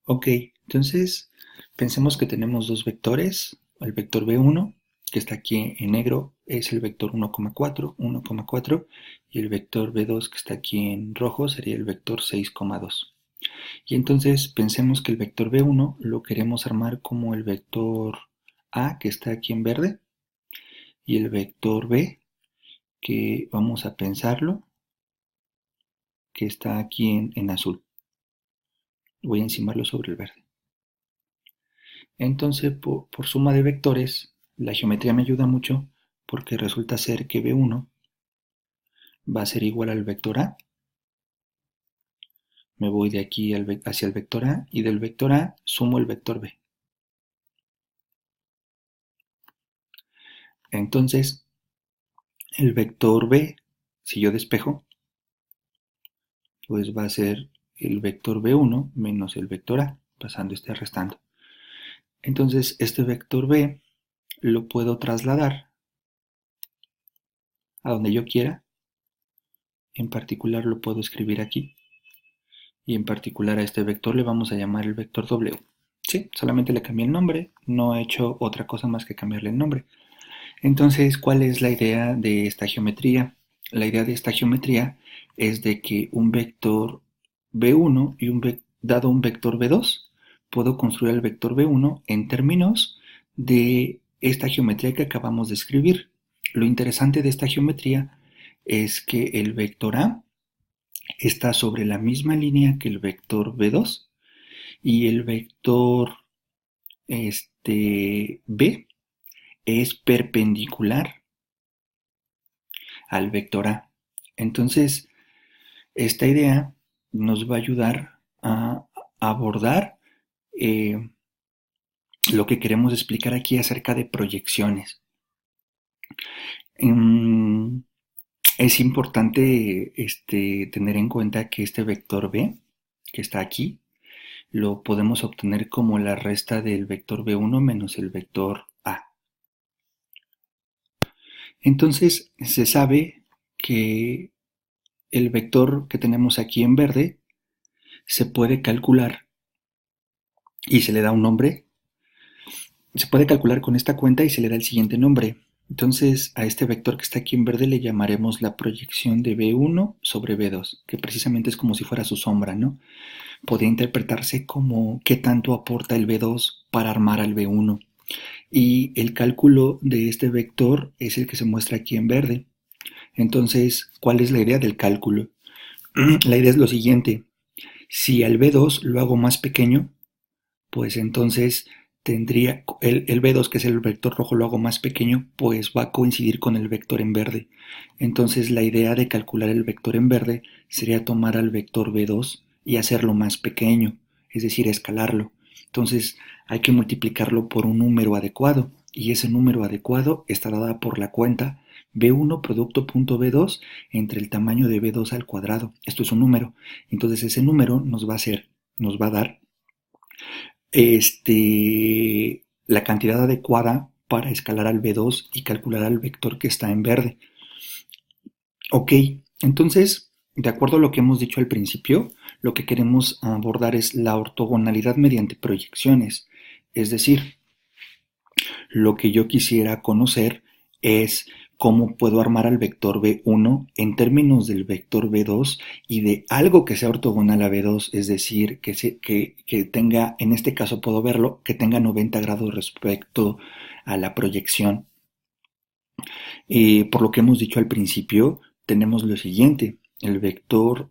Ok, entonces pensemos que tenemos dos vectores. El vector B1, que está aquí en negro, es el vector 1,4, y el vector B2, que está aquí en rojo, sería el vector 6,2. Y entonces pensemos que el vector B1 lo queremos armar como el vector A, que está aquí en verde, y el vector B, que vamos a pensarlo, que está aquí en azul. Voy a encimarlo sobre el verde. Entonces, por suma de vectores, la geometría me ayuda mucho porque resulta ser que B1 va a ser igual al vector A. Me voy de aquí hacia el vector A y del vector A sumo el vector B. Entonces, el vector B, si yo despejo, pues va a ser el vector B1 menos el vector A, pasando restando. Entonces, este vector B lo puedo trasladar a donde yo quiera. En particular lo puedo escribir aquí. Y en particular a este vector le vamos a llamar el vector W. Sí, solamente le cambié el nombre, no he hecho otra cosa más que cambiarle el nombre. Entonces, ¿cuál es la idea de esta geometría? La idea de esta geometría es de que un vector B1 y dado un vector B2, puedo construir el vector B1 en términos de esta geometría que acabamos de escribir. Lo interesante de esta geometría es que el vector A está sobre la misma línea que el vector B2 y el vector B es perpendicular al vector A. Entonces, esta idea nos va a ayudar a abordar eh, lo que queremos explicar aquí acerca de proyecciones. Mm, es importante tener en cuenta que este vector B, que está aquí, lo podemos obtener como la resta del vector B1 menos el vector A. Entonces se sabe que el vector que tenemos aquí en verde se puede calcular y se le da un nombre. Se puede calcular con esta cuenta y se le da el siguiente nombre. Entonces a este vector que está aquí en verde le llamaremos la proyección de B1 sobre B2, que precisamente es como si fuera su sombra, ¿no? Podría interpretarse como qué tanto aporta el B2 para armar al B1. Y el cálculo de este vector es el que se muestra aquí en verde. Entonces, ¿cuál es la idea del cálculo? La idea es lo siguiente: si al B2 lo hago más pequeño, pues entonces tendría el B2, que es el vector rojo, lo hago más pequeño, pues va a coincidir con el vector en verde. Entonces la idea de calcular el vector en verde sería tomar al vector B2 y hacerlo más pequeño, es decir, escalarlo. Entonces hay que multiplicarlo por un número adecuado, y ese número adecuado está dada por la cuenta B1 producto punto B2 entre el tamaño de B2 al cuadrado. Esto es un número. Entonces ese número nos va a dar la cantidad adecuada para escalar al B2 y calcular al vector que está en verde. Ok, entonces, de acuerdo a lo que hemos dicho al principio, lo que queremos abordar es la ortogonalidad mediante proyecciones. Es decir, lo que yo quisiera conocer es cómo puedo armar al vector B1 en términos del vector B2 y de algo que sea ortogonal a B2, es decir, que tenga, en este caso puedo verlo, que tenga 90 grados respecto a la proyección. Por lo que hemos dicho al principio, tenemos lo siguiente: el vector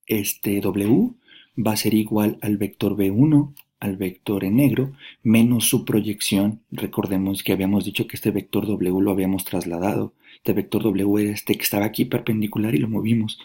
W va a ser igual al vector B1, al vector en negro, menos su proyección. Recordemos que habíamos dicho que este vector W lo habíamos trasladado. Este vector W era este que estaba aquí perpendicular y lo movimos.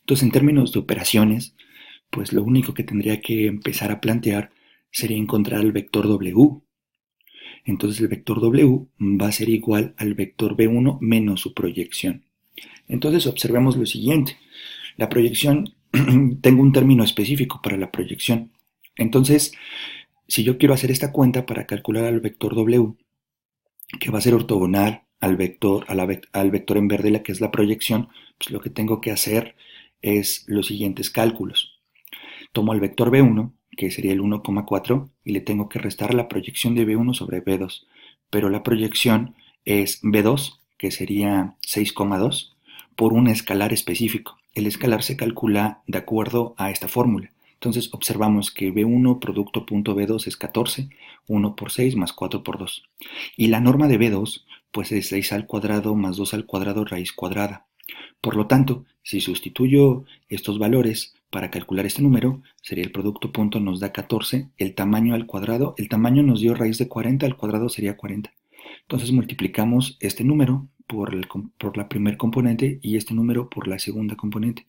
Entonces, en términos de operaciones, pues lo único que tendría que empezar a plantear sería encontrar el vector W. Entonces el vector W va a ser igual al vector B1 menos su proyección. Entonces observemos lo siguiente: la proyección, tengo un término específico para la proyección. Entonces, si yo quiero hacer esta cuenta para calcular al vector W, que va a ser ortogonal al vector en verde, la que es la proyección, pues lo que tengo que hacer es los siguientes cálculos. Tomo el vector B1, que sería el 1,4, y le tengo que restar la proyección de B1 sobre B2. Pero la proyección es B2, que sería 6,2, por un escalar específico. El escalar se calcula de acuerdo a esta fórmula. Entonces observamos que B1 producto punto B2 es 14, 1 por 6 más 4 por 2. Y la norma de B2 pues es 6 al cuadrado más 2 al cuadrado raíz cuadrada. Por lo tanto, si sustituyo estos valores para calcular este número, sería el producto punto nos da 14, el tamaño al cuadrado, el tamaño nos dio raíz de 40, al cuadrado sería 40. Entonces multiplicamos este número por la primera componente y este número por la segunda componente.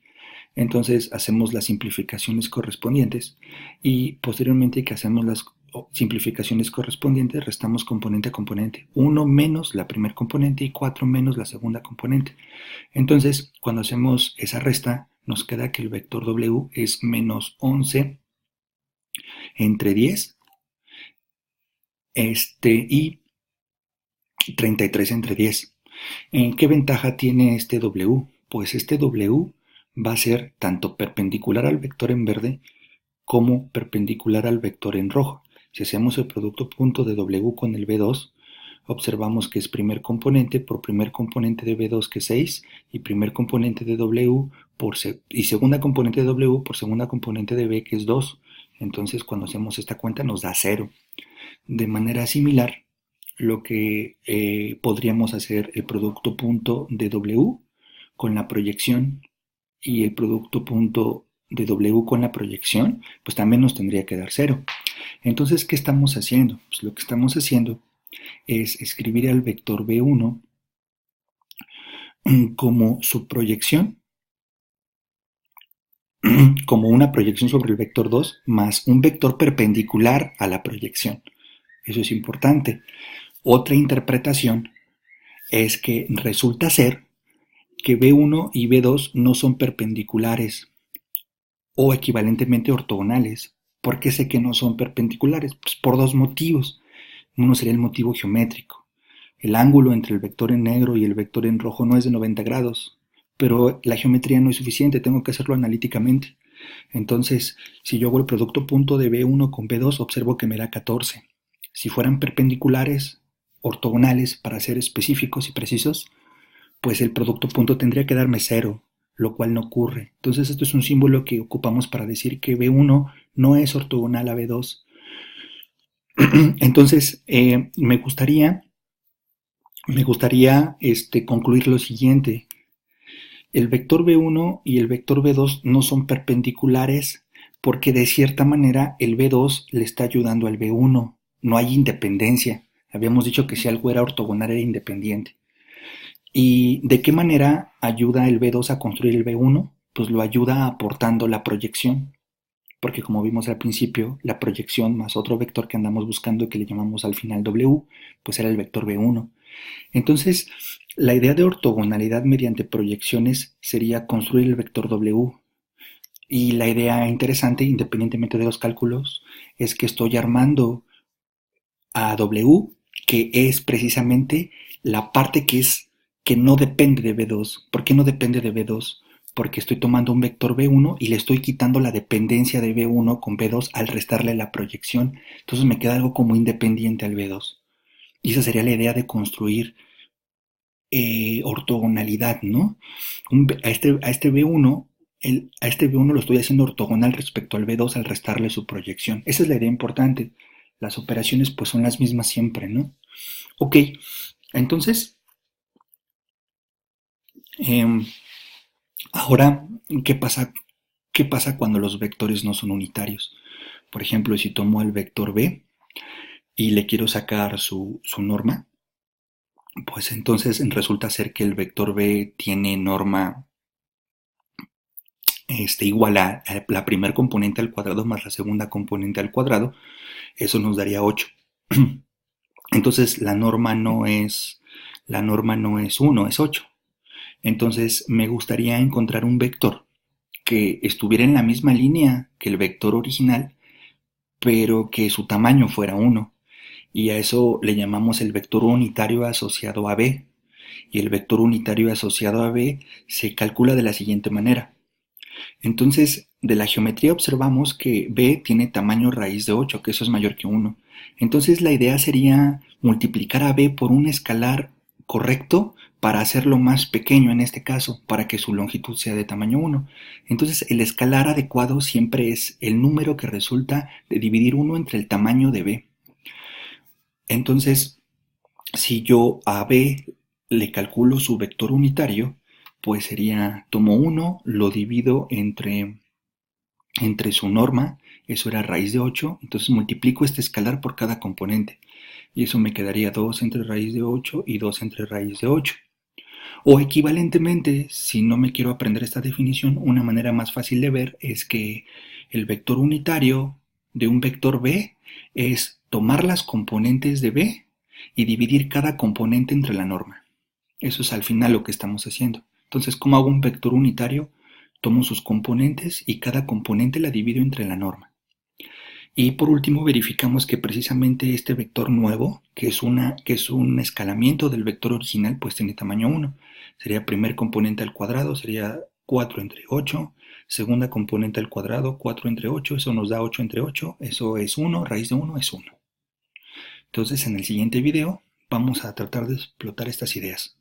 Entonces hacemos las simplificaciones correspondientes y posteriormente que hacemos las simplificaciones correspondientes restamos componente a componente. 1 menos la primera componente y 4 menos la segunda componente. Entonces cuando hacemos esa resta nos queda que el vector W es menos 11 entre 10 y 33 entre 10. ¿Qué ventaja tiene este W? Pues este W va a ser tanto perpendicular al vector en verde como perpendicular al vector en rojo. Si hacemos el producto punto de W con el B2, observamos que es primer componente por primer componente de B2 que es 6 y primer componente de W y segunda componente de W por segunda componente de B que es 2. Entonces cuando hacemos esta cuenta nos da 0. De manera similar, lo que podríamos hacer el producto punto de W con la proyección y el producto punto de W con la proyección, pues también nos tendría que dar 0. Entonces, ¿qué estamos haciendo? Pues lo que estamos haciendo es escribir al vector B1 como su proyección, como una proyección sobre el vector 2 más un vector perpendicular a la proyección. Eso es importante. Otra interpretación es que resulta ser que B1 y B2 no son perpendiculares o equivalentemente ortogonales. ¿Por qué sé que no son perpendiculares? Pues por dos motivos. Uno sería el motivo geométrico. El ángulo entre el vector en negro y el vector en rojo no es de 90 grados, pero la geometría no es suficiente, tengo que hacerlo analíticamente. Entonces, si yo hago el producto punto de B1 con B2, observo que me da 14. Si fueran perpendiculares, ortogonales, para ser específicos y precisos, pues el producto punto tendría que darme 0, lo cual no ocurre. Entonces esto es un símbolo que ocupamos para decir que B1 no es ortogonal a B2. Entonces me gustaría concluir lo siguiente. El vector B1 y el vector B2 no son perpendiculares porque de cierta manera el B2 le está ayudando al B1. No hay independencia. Habíamos dicho que si algo era ortogonal era independiente. ¿Y de qué manera ayuda el B2 a construir el B1? Pues lo ayuda aportando la proyección, porque como vimos al principio, la proyección más otro vector que andamos buscando que le llamamos al final W, pues era el vector B1. Entonces, la idea de ortogonalidad mediante proyecciones sería construir el vector W. Y la idea interesante, independientemente de los cálculos, es que estoy armando a W, que es precisamente la parte que no depende de B2. ¿Por qué no depende de B2? Porque estoy tomando un vector B1 y le estoy quitando la dependencia de B1 con B2 al restarle la proyección. Entonces me queda algo como independiente al B2. Y esa sería la idea de construir ortogonalidad, ¿no? A este B1 a este B1 lo estoy haciendo ortogonal respecto al B2 al restarle su proyección. Esa es la idea importante. Las operaciones pues son las mismas siempre, ¿no? Ok, entonces, eh, ahora, ¿qué pasa cuando los vectores no son unitarios? Por ejemplo, si tomo el vector B y le quiero sacar su norma, pues entonces resulta ser que el vector B tiene norma igual a la primera componente al cuadrado más la segunda componente al cuadrado. Eso nos daría 8. Entonces la norma no es 1, es 8. Entonces me gustaría encontrar un vector que estuviera en la misma línea que el vector original, pero que su tamaño fuera 1. Y a eso le llamamos el vector unitario asociado a B. Y el vector unitario asociado a B se calcula de la siguiente manera. Entonces, de la geometría observamos que b tiene tamaño raíz de 8, que eso es mayor que 1. Entonces la idea sería multiplicar a b por un escalar correcto para hacerlo más pequeño en este caso, para que su longitud sea de tamaño 1. Entonces el escalar adecuado siempre es el número que resulta de dividir 1 entre el tamaño de b. Entonces, si yo a b le calculo su vector unitario, pues sería, tomo 1, lo divido entre su norma, eso era raíz de 8, entonces multiplico este escalar por cada componente. Y eso me quedaría 2 entre raíz de 8 y 2 entre raíz de 8. O equivalentemente, si no me quiero aprender esta definición, una manera más fácil de ver es que el vector unitario de un vector b es tomar las componentes de b y dividir cada componente entre la norma. Eso es al final lo que estamos haciendo. Entonces, ¿cómo hago un vector unitario? Tomo sus componentes y cada componente la divido entre la norma. Y por último verificamos que precisamente este vector nuevo, que es un escalamiento del vector original, pues tiene tamaño 1. Sería primer componente al cuadrado, sería 4 entre 8. Segunda componente al cuadrado, 4 entre 8, eso nos da 8 entre 8, eso es 1, raíz de 1 es 1. Entonces en el siguiente video vamos a tratar de explotar estas ideas.